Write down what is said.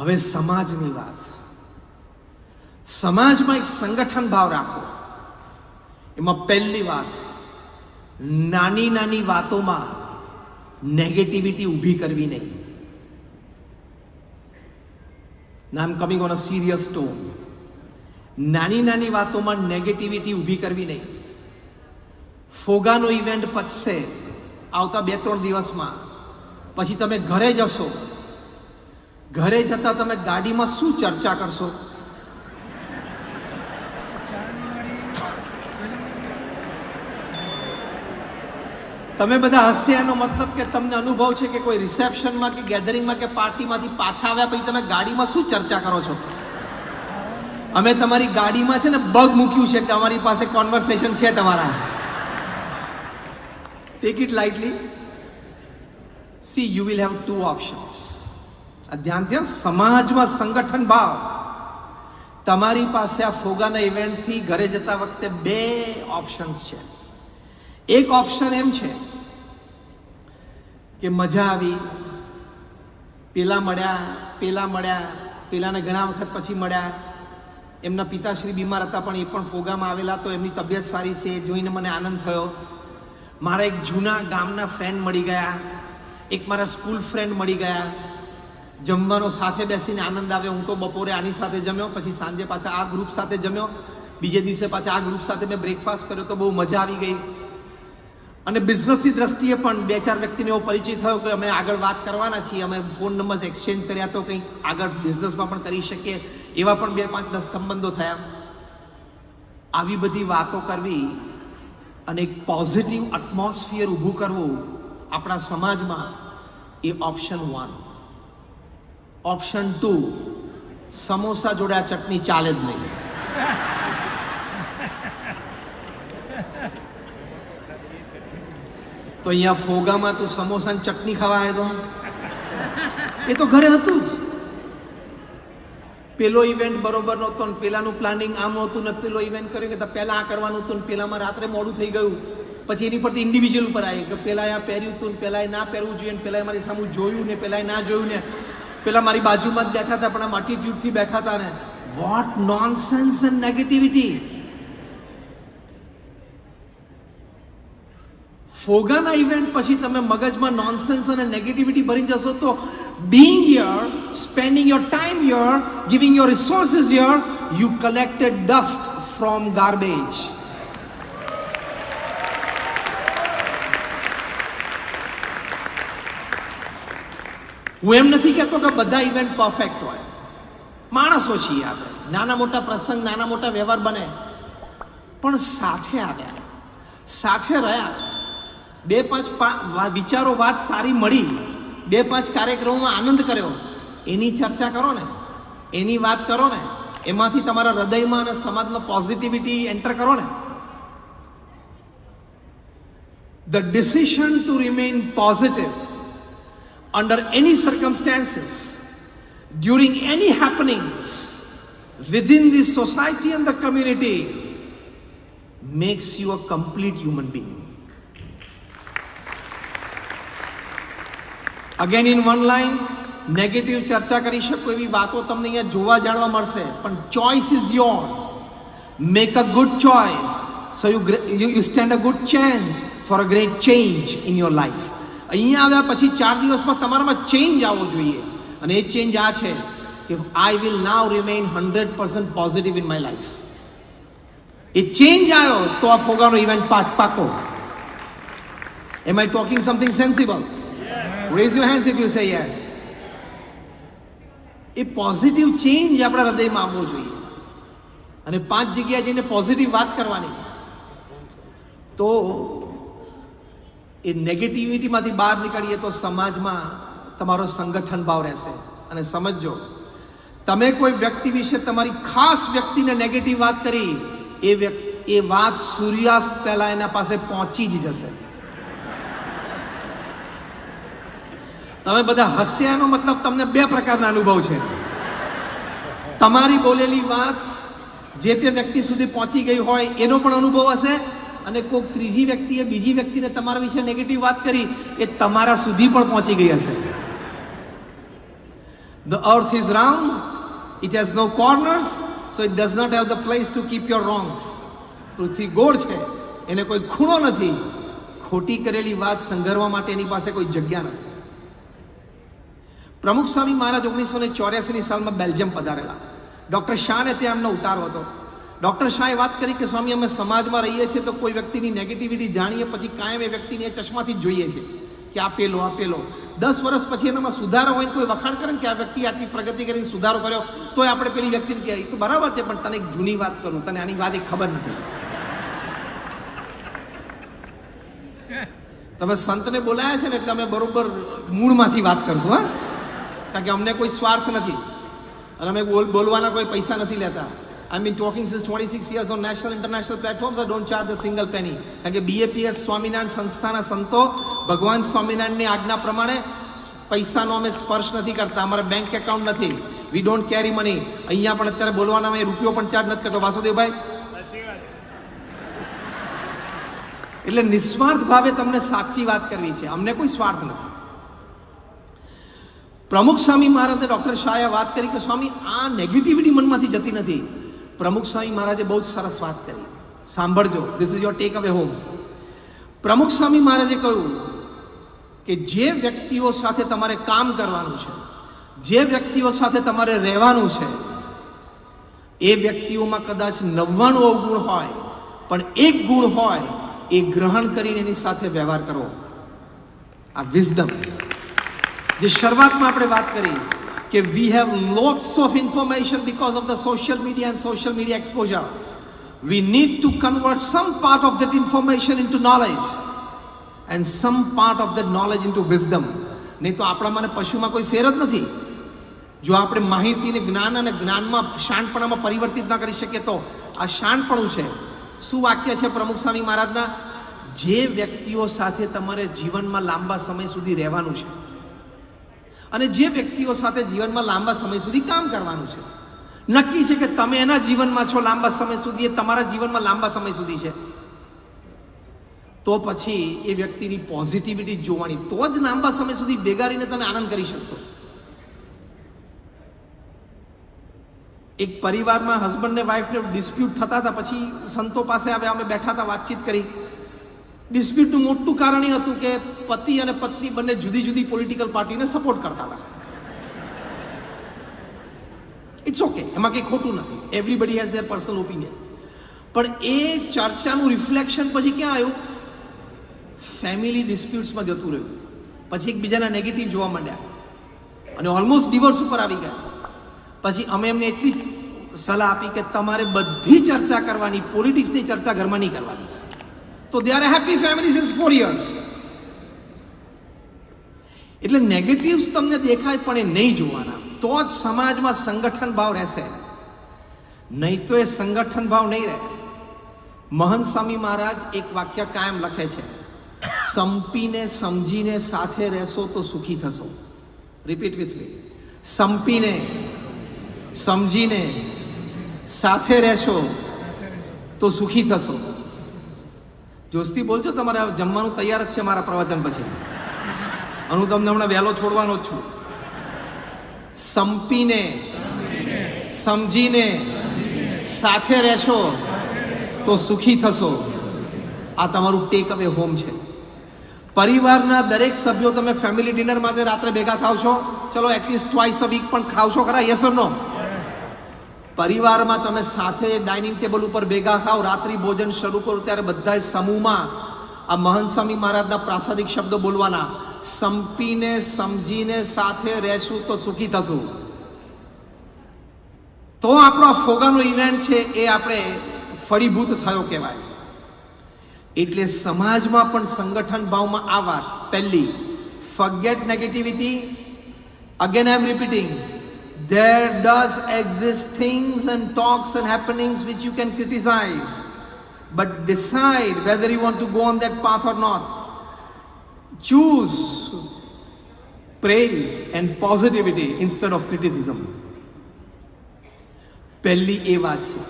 હવે સમાજની વાત. સમાજમાં એક સંગઠન ભાવ રાખો. એમાં પહેલી વાત, નાની નાની વાતોમાં નેગેટિવિટી ઊભી કરવી નહીં. નામ coming on a serious tone. નાની નાની વાતોમાં નેગેટિવિટી ઊભી કરવી નહીં. ફોગાનો ઇવેન્ટ પતશે આવતા 2-3 દિવસમાં, પછી તમે ઘરે જશો. ઘરે જતા તમે ગાડીમાં શું ચર્ચા કરશો? તમે બધા હસશે એનો મતલબ કે તમને અનુભવ છે કે કોઈ રિસેપ્શનમાં કે ગેધરિંગમાં કે પાર્ટીમાંથી પાછા આવ્યા પછી તમે ગાડીમાં શું ચર્ચા કરો છો? અમે તમારી ગાડીમાં છે ને બગ મૂક્યું છે એટલે અમારી પાસે કોન્વર્સેશન છે તમારા. Take it lightly. C, you will have 2 options. આ ધ્યાનથી, સમાજમાં સંગઠન ભાવ. તમારી પાસે આ ફોગાના ઇવેન્ટથી ઘરે જતા વખતે 2 ઓપ્શન્સ છે. એક ઓપ્શન એમ છે કે મજા આવી, પેલા મળ્યા, પેલાને ઘણા વખત પછી મળ્યા. એમના પિતાશ્રી બીમાર હતા પણ એ પણ ફોગામાં આવેલા, તો એમની તબિયત સારી છે, જોઈને મને આનંદ થયો. મારા એક જૂના ગામના ફ્રેન્ડ મળી ગયા, એક મારા સ્કૂલ ફ્રેન્ડ મળી ગયા. જમવાનો સાથે બેસીને આનંદ આવ્યો. હું તો બપોરે આની સાથે જમ્યો, પછી સાંજે પાછા આ ગ્રુપ સાથે જમ્યો, બીજે દિવસે પાછા આ ગ્રુપ સાથે મેં બ્રેકફાસ્ટ કર્યો, તો બહુ મજા આવી ગઈ. અને બિઝનેસની દ્રષ્ટિએ પણ 2-4 વ્યક્તિને એવો પરિચય થયો કે અમે આગળ વાત કરવાના છીએ, અમે ફોન નંબર્સ એક્સચેન્જ કર્યા, તો કંઈક આગળ બિઝનેસમાં પણ કરી શકીએ, એવા પણ 2-5-10 સંબંધો થયા. આવી બધી વાતો કરવી અને એક પોઝિટિવ એટમોસ્ફિયર ઊભું કરવું આપણા સમાજમાં, એ ઓપ્શન 1. ઓપ્શન 2, સમોસા જોડે આ ચટણી ચાલે જ નહીં. તો અહીંયા ફોગામાં તું સમોસાની ચટણી ખાવા આવ્યો તો? એ તો ઘરે હતું જ. પેલો ઇવેન્ટ બરોબર નહોતો ને પેલાનું પ્લાનિંગ આમ નહોતું ને પેલો ઇવેન્ટ કર્યો કે પહેલા આ કરવાનું હતું ને પેલામાં રાત્રે મોડું થઈ ગયું. પછી એની પરથી ઇન્ડિવિજ્યુઅલ ઉપર આવી કે પેલા આ પહેર્યું હતું ને પેલા એ ના પહેરવું જોઈએ ને પેલા મારી સામે જોયું ને પેલા ના જોયું ને પેલા મારી બાજુમાં જ બેઠા હતા પણ આમ એટીટ્યુડથી બેઠા હતા ને. What nonsense and negativity. ફોગાના ઇવેન્ટ પછી તમે મગજમાં નોનસેન્સ અને નેગેટિવિટી ભરી જશો તો being here, spending your time here, giving your resources here, you collected dust from garbage. હું એમ નથી કહેતો કે બધા ઇવેન્ટ પરફેક્ટ હોય. માણસો છીએ આપણે, નાના મોટા પ્રસંગ, નાના મોટા વ્યવહાર બને, પણ સાથે આવ્યા, સાથે રહ્યા, 2-5 વિચારો, વાત સારી મળી, 2-5 કાર્યક્રમોમાં આનંદ કર્યો, એની ચર્ચા કરો ને, એની વાત કરો ને, એમાંથી તમારા હૃદયમાં અને સમાજમાં પોઝિટિવિટી એન્ટર કરો ને. The decision to remain positive under any circumstances, during any happenings within this society and the community makes you a complete human being. Again in one line, negative ચર્ચા કરી શકો એવી વાતો તમને અહીંયા જોવા જાણવા મળશે, પણ choice is yours. Make a good choice so you stand a good chance for a great change in your life. અહીંયા આવ્યા પછી 4 દિવસમાં તમારામાં ચેન્જ આવવો જોઈએ, અને એ ચેન્જ આ છે કે I will now remain 100% positive in my life. એ ચેન્જ આવ્યો તો આ ફોગાનો ઇવેન્ટ પાકો. Am I talking something sensible? Raise your hands if you say yes. એ પોઝિટિવ ચેન્જ આપણા હૃદયમાં આવવો જોઈએ, અને 5 જગ્યાએ જઈને પોઝિટિવ વાત કરવાની. તો એ નેગેટિવિટીમાંથી બહાર નીકળીએ તો સમાજમાં તમારો સંગઠન ભાવ રહેશે. અને સમજજો, તમે કોઈ વ્યક્તિ વિશે, તમારી ખાસ વ્યક્તિને નેગેટિવ વાત કરી, એ વાત સૂર્યાસ્ત પહેલા એના પાસે પહોંચી જ જશે. તમે બધા હસ્યાનો મતલબ તમને 2 પ્રકારના અનુભવ છે. તમારી બોલેલી વાત જે તે વ્યક્તિ સુધી પહોંચી ગઈ હોય એનો પણ અનુભવ હશે, અને કોઈક ત્રીજી વ્યક્તિએ બીજી વ્યક્તિને તમારા વિશે નેગેટિવ વાત કરી, એ તમારા સુધી પણ પહોંચી ગઈ હશે. The earth is round, it has no corners, so it does not have the place to keep your wrongs. પૃથ્વી ગોળ છે, એને કોઈ ખૂણો નથી. ખોટી કરેલી વાત સંઘરવા માટે એની પાસે કોઈ જગ્યા નથી. પ્રમુખ સ્વામી મહારાજ 1984ની સાલમાં બેલ્જિયમ પધારેલા. ડૉક્ટર શાહને ત્યાં એમનો ઉતારો હતો. ડૉક્ટર શાહે વાત કરી કે સ્વામી, અમે સમાજમાં રહીએ છીએ તો કોઈ વ્યક્તિની નેગેટિવિટી જાણીએ પછી કાયમ એ વ્યક્તિને એ ચશ્માથી જ જોઈએ છીએ કે આ પેલો 10 વર્ષ પછી એનામાં સુધારો હોય, કોઈ વખાણ કરે ને કે આ વ્યક્તિ આટલી પ્રગતિ કરીને સુધારો કર્યો, તોય આપણે પેલી વ્યક્તિને કહે તો બરાબર છે, પણ તને એક જૂની વાત કરું, તને આની વાત એક ખબર નથી. તમે સંતને બોલાયા છે ને એટલે અમે બરોબર મૂળમાંથી વાત કરશું, હા, કારણ કે અમને કોઈ સ્વાર્થ નથી અને અમે બોલવાના કોઈ પૈસા નથી લેતા. I've been talking since 26 years on national international platforms. I don't charge a single penny. કારણ કે BAPS સ્વામિનારાયણ સંસ્થાના સંતો ભગવાન સ્વામિનારાયણની આજ્ઞા પ્રમાણે પૈસાનો અમે સ્પર્શ નથી કરતા. અમારા બેંક એકાઉન્ટ નથી. We don't carry money. અહીંયા પણ અત્યારે બોલવાના અમે રૂપિયો પણ ચાર્જ નથી કરતો. વાસુદેવભાઈ, એટલે નિસ્વાર્થ ભાવે તમને સાચી વાત કરવી છે, અમને કોઈ સ્વાર્થ નથી. પ્રમુખ સ્વામી મહારાજે ડૉક્ટર શાહે વાત કરી કે સ્વામી, આ નેગેટિવિટી મનમાંથી જતી નથી. પ્રમુખ સ્વામી મહારાજે બહુ જ સરસ વાત કરી, સાંભળજો. ધીસ ઇઝ યોર ટેક અવે હોમ. પ્રમુખ સ્વામી મહારાજે કહ્યું કે જે વ્યક્તિઓ સાથે તમારે કામ કરવાનું છે, જે વ્યક્તિઓ સાથે તમારે રહેવાનું છે, એ વ્યક્તિઓમાં કદાચ 99 અવગુણ હોય, પણ એક ગુણ હોય, એ ગ્રહણ કરીને એની સાથે વ્યવહાર કરવો. આ વિઝડમ જે શરૂઆતમાં આપણે વાત કરી કે we have lots of information because of the social media and social media exposure. We need to convert some part of that information into knowledge and some part of that knowledge into wisdom. નહીં તો આપણામાં પશુમાં કોઈ ફેર જ નથી. જો આપણે માહિતીને જ્ઞાન અને જ્ઞાનમાં શાણપણામાં પરિવર્તિત ના કરી શકીએ તો આ શાણપણું છે. શું વાક્ય છે પ્રમુખ સ્વામી મહારાજના? જે વ્યક્તિઓ સાથે તમારે જીવનમાં લાંબા સમય સુધી રહેવાનું છે અને જે વ્યક્તિઓ સાથે જીવનમાં લાંબા સમય સુધી કામ કરવાનું છે, નક્કી છે કે તમે એના જીવનમાં છો લાંબા સમય સુધી, એ તમારા જીવનમાં લાંબા સમય સુધી છે, તો પછી એ વ્યક્તિની પોઝિટિવિટી જોવાની, તો જ લાંબા સમય સુધી ભેગારીને તમે આનંદ કરી શકશો. એક પરિવારમાં હસબન્ડ ને વાઈફને ડિસ્પ્યુટ થતા હતા. પછી સંતો પાસે આવ્યા, અમે બેઠા હતા, વાતચીત કરી. ડિસ્પ્યુટનું મોટું કારણ એ હતું કે પતિ અને પત્ની બંને જુદી જુદી પોલિટિકલ પાર્ટીને સપોર્ટ કરતા હતા. ઇટ્સ ઓકે, એમાં કંઈ ખોટું નથી. Everybody has there personal opinion. પણ એ ચર્ચાનું રિફ્લેક્શન પછી ક્યાં આવ્યું? ફેમિલી ડિસ્પ્યુટ્સમાં જતું રહ્યું. પછી એકબીજાના નેગેટિવ જોવા માંડ્યા અને ઓલમોસ્ટ ડિવોર્સ ઉપર આવી ગયા. પછી અમે એમને એટલી સલાહ આપી કે તમારે બધી ચર્ચા કરવાની, પોલિટિક્સની ચર્ચા ઘરમાં નહીં કરવાની. તો they are happy family since 4 years. એટલે નેગેટિવ્સ તમને દેખાય પણ એ નહીં જોવાના, તો જ સમાજમાં સંગઠન ભાવ રહેશે. નહીં તો એ સંગઠન ભાવ નહીં રહે. મહંત સ્વામી મહારાજ એક વાક્ય કાયમ લખે છે, સંપીને સમજીને સાથે રહેશો તો સુખી થશો. Repeat with me. સંપીને સમજીને સાથે રહેશો તો સુખી થશો. જોસ્તી બોલજો, તમારે જમવાનું તૈયાર જ છે મારા પ્રવચન પછી, અને હું તમને હમણાં વહેલો છોડવાનો જ છું. સંપીને સમજીને સાથે રહેશો તો સુખી થશો. આ તમારું ટેક અવે હોમ છે. પરિવારના દરેક સભ્યો, તમે ફેમિલી ડિનર માટે રાત્રે ભેગા થાવ છો, ચલો એટલીસ્ટ ટ્વાઇસ અ વીક પણ ખાવ છો ખરા? યસ ઓર નો? પરિવારમાં તમે સાથે ડાઇનિંગ ટેબલ ઉપર ભેગા ખાઓ, રાત્રિ ભોજન શરૂ કરો ત્યારે બધા સમૂહમાં આ મહંત સ્વામી મહારાજના પ્રાસાદિક શબ્દો બોલવાના, સંપીને સમજીને સાથે રહેશું તો સુખી થશું. તો આપણો ફોગાનો ઇવેન્ટ છે એ આપણે ફળીભૂત થયો કહેવાય. એટલે સમાજમાં પણ સંગઠન ભાવમાં આ વાત પહેલી, forget negativity. Again I am repeating, there does exist things and talks and happenings which you can criticize, but decide whether you want to go on that path or not. Choose praise and positivity instead of criticism. પહેલી એ વાત છે.